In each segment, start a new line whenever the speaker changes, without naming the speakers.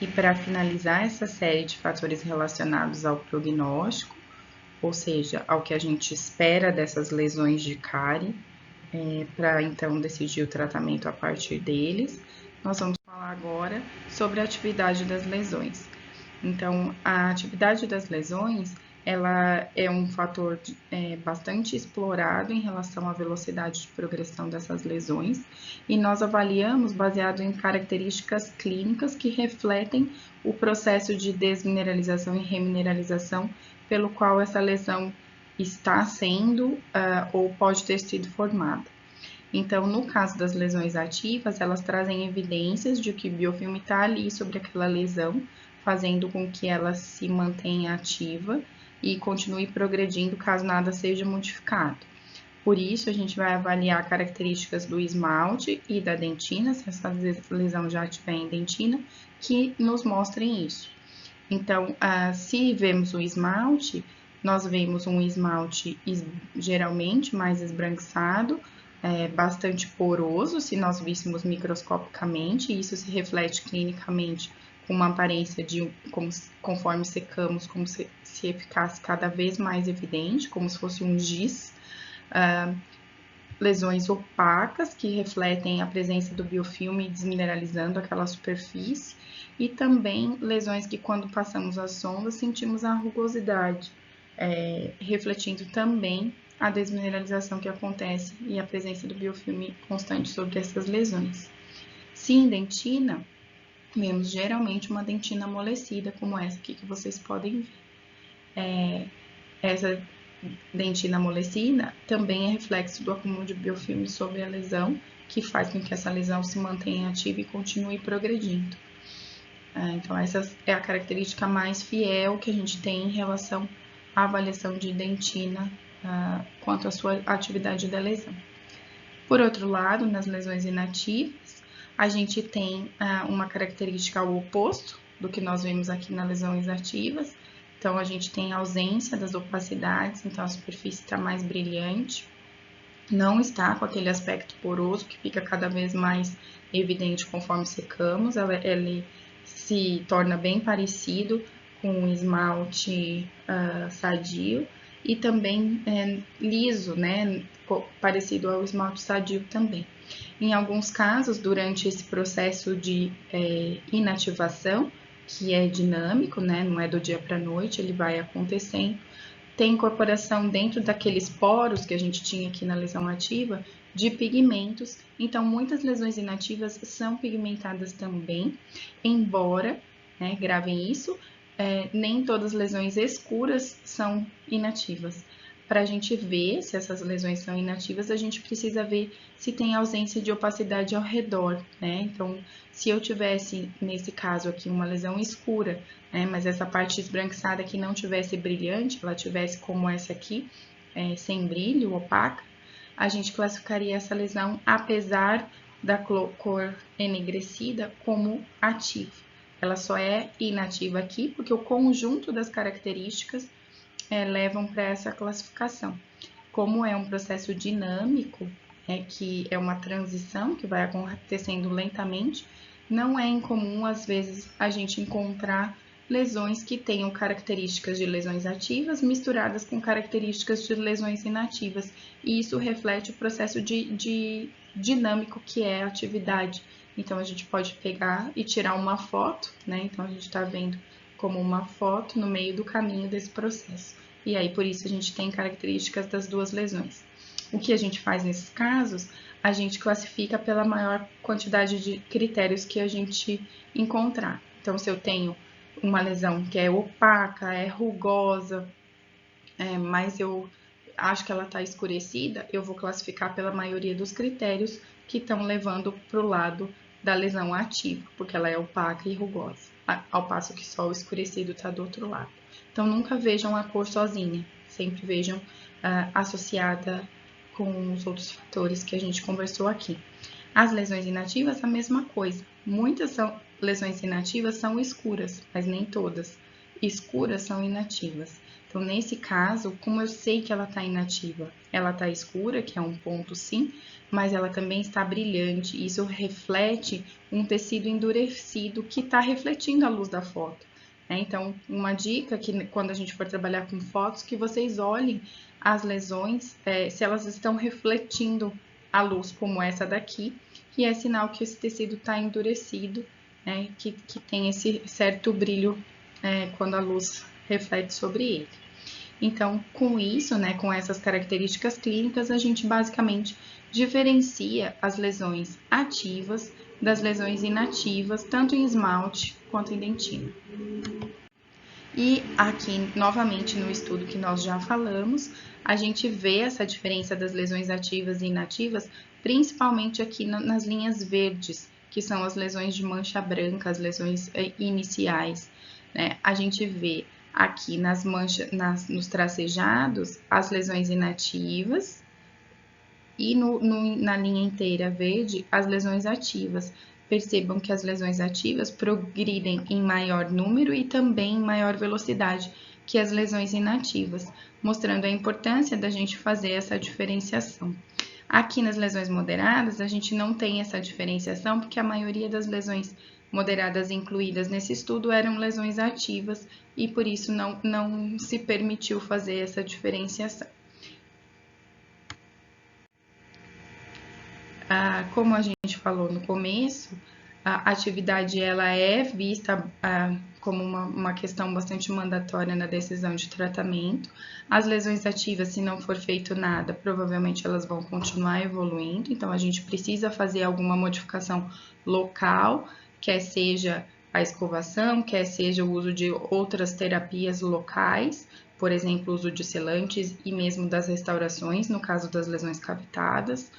E para finalizar essa série de fatores relacionados ao prognóstico, ou seja, ao que a gente espera dessas lesões de cárie, para então decidir o tratamento a partir deles, nós vamos falar agora sobre a atividade das lesões. Então, a atividade das lesões, ela é um fator bastante explorado em relação à velocidade de progressão dessas lesões, e nós avaliamos baseado em características clínicas que refletem o processo de desmineralização e remineralização pelo qual essa lesão está sendo ou pode ter sido formada. Então, no caso das lesões ativas, elas trazem evidências de que o biofilme está ali sobre aquela lesão, fazendo com que ela se mantenha ativa e continue progredindo caso nada seja modificado. Por isso, a gente vai avaliar características do esmalte e da dentina, se essa lesão já estiver em dentina, que nos mostrem isso. Então, se vemos o esmalte, nós vemos um esmalte geralmente mais esbranquiçado, bastante poroso, se nós víssemos microscopicamente, e isso se reflete clinicamente com uma aparência de, conforme secamos, como se ficasse cada vez mais evidente, como se fosse um giz. Lesões opacas, que refletem a presença do biofilme desmineralizando aquela superfície, e também lesões que, quando passamos a sonda, sentimos a rugosidade, refletindo também a desmineralização que acontece e a presença do biofilme constante sobre essas lesões. Se em dentina, vemos geralmente uma dentina amolecida, como essa aqui que vocês podem ver. Essa dentina amolecida também é reflexo do acúmulo de biofilme sobre a lesão, que faz com que essa lesão se mantenha ativa e continue progredindo. Então, essa é a característica mais fiel que a gente tem em relação à avaliação de dentina quanto à sua atividade da lesão. Por outro lado, nas lesões inativas, a gente tem uma característica ao oposto do que nós vemos aqui nas lesões ativas. Então, a gente tem a ausência das opacidades, então a superfície está mais brilhante, não está com aquele aspecto poroso que fica cada vez mais evidente conforme secamos, ele se torna bem parecido com o esmalte sadio e também liso, né, parecido ao esmalte sadio também. Em alguns casos, durante esse processo de inativação, que é dinâmico, né, não é do dia para a noite, ele vai acontecendo, tem incorporação dentro daqueles poros que a gente tinha aqui na lesão ativa, de pigmentos. Então, muitas lesões inativas são pigmentadas também, embora, né, gravem isso, nem todas as lesões escuras são inativas. Para a gente ver se essas lesões são inativas, a gente precisa ver se tem ausência de opacidade ao redor, né? Então, se eu tivesse, nesse caso aqui, uma lesão escura, né, mas essa parte esbranquiçada aqui não tivesse brilhante, ela tivesse como essa aqui, sem brilho, opaca, a gente classificaria essa lesão, apesar da cor enegrecida, como ativa. Ela só é inativa aqui porque o conjunto das características levam para essa classificação. Como é um processo dinâmico, que é uma transição que vai acontecendo lentamente, não é incomum, às vezes, a gente encontrar lesões que tenham características de lesões ativas misturadas com características de lesões inativas. E isso reflete o processo de dinâmico que é a atividade. Então, a gente pode pegar e tirar uma foto, né? Então, a gente está vendo como uma foto no meio do caminho desse processo. E aí, por isso, a gente tem características das duas lesões. O que a gente faz nesses casos? A gente classifica pela maior quantidade de critérios que a gente encontrar. Então, se eu tenho uma lesão que é opaca, é rugosa, mas eu acho que ela está escurecida, eu vou classificar pela maioria dos critérios que estão levando para o lado da lesão ativa, porque ela é opaca e rugosa, ao passo que só o escurecido está do outro lado. Então, nunca vejam a cor sozinha, sempre vejam associada com os outros fatores que a gente conversou aqui. As lesões inativas, a mesma coisa. Muitas lesões inativas são escuras, mas nem todas. Escuras são inativas. Então, nesse caso, como eu sei que ela está inativa? Ela está escura, que é um ponto sim, mas ela também está brilhante. Isso reflete um tecido endurecido que está refletindo a luz da foto. Então, uma dica que quando a gente for trabalhar com fotos, que vocês olhem as lesões, se elas estão refletindo a luz, como essa daqui, que é sinal que esse tecido está endurecido, que tem esse certo brilho quando a luz reflete sobre ele. Então, com isso, com essas características clínicas, a gente basicamente diferencia as lesões ativas das lesões inativas, tanto em esmalte quanto em dentina. E aqui, novamente, no estudo que nós já falamos, a gente vê essa diferença das lesões ativas e inativas, principalmente aqui nas linhas verdes, que são as lesões de mancha branca, as lesões iniciais. A gente vê aqui nas manchas, nos tracejados, as lesões inativas e na linha inteira verde, as lesões ativas. Percebam que as lesões ativas progridem em maior número e também em maior velocidade que as lesões inativas, mostrando a importância da gente fazer essa diferenciação. Aqui nas lesões moderadas, a gente não tem essa diferenciação, porque a maioria das lesões moderadas incluídas nesse estudo eram lesões ativas e por isso não se permitiu fazer essa diferenciação. Como a gente falou no começo, a atividade ela é vista como uma questão bastante mandatória na decisão de tratamento. As lesões ativas, se não for feito nada, provavelmente elas vão continuar evoluindo, então a gente precisa fazer alguma modificação local, quer seja a escovação, quer seja o uso de outras terapias locais, por exemplo, o uso de selantes e mesmo das restaurações, no caso das lesões cavitadas.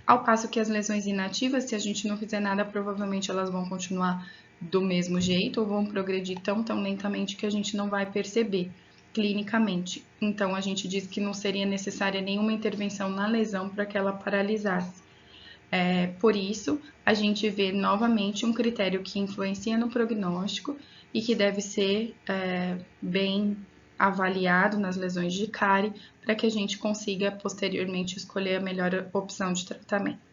Ao passo que as lesões inativas, se a gente não fizer nada, provavelmente elas vão continuar do mesmo jeito ou vão progredir tão lentamente que a gente não vai perceber clinicamente. Então, a gente diz que não seria necessária nenhuma intervenção na lesão para que ela paralisasse. Por isso, a gente vê novamente um critério que influencia no prognóstico e que deve ser bem avaliado nas lesões de cárie para que a gente consiga posteriormente escolher a melhor opção de tratamento.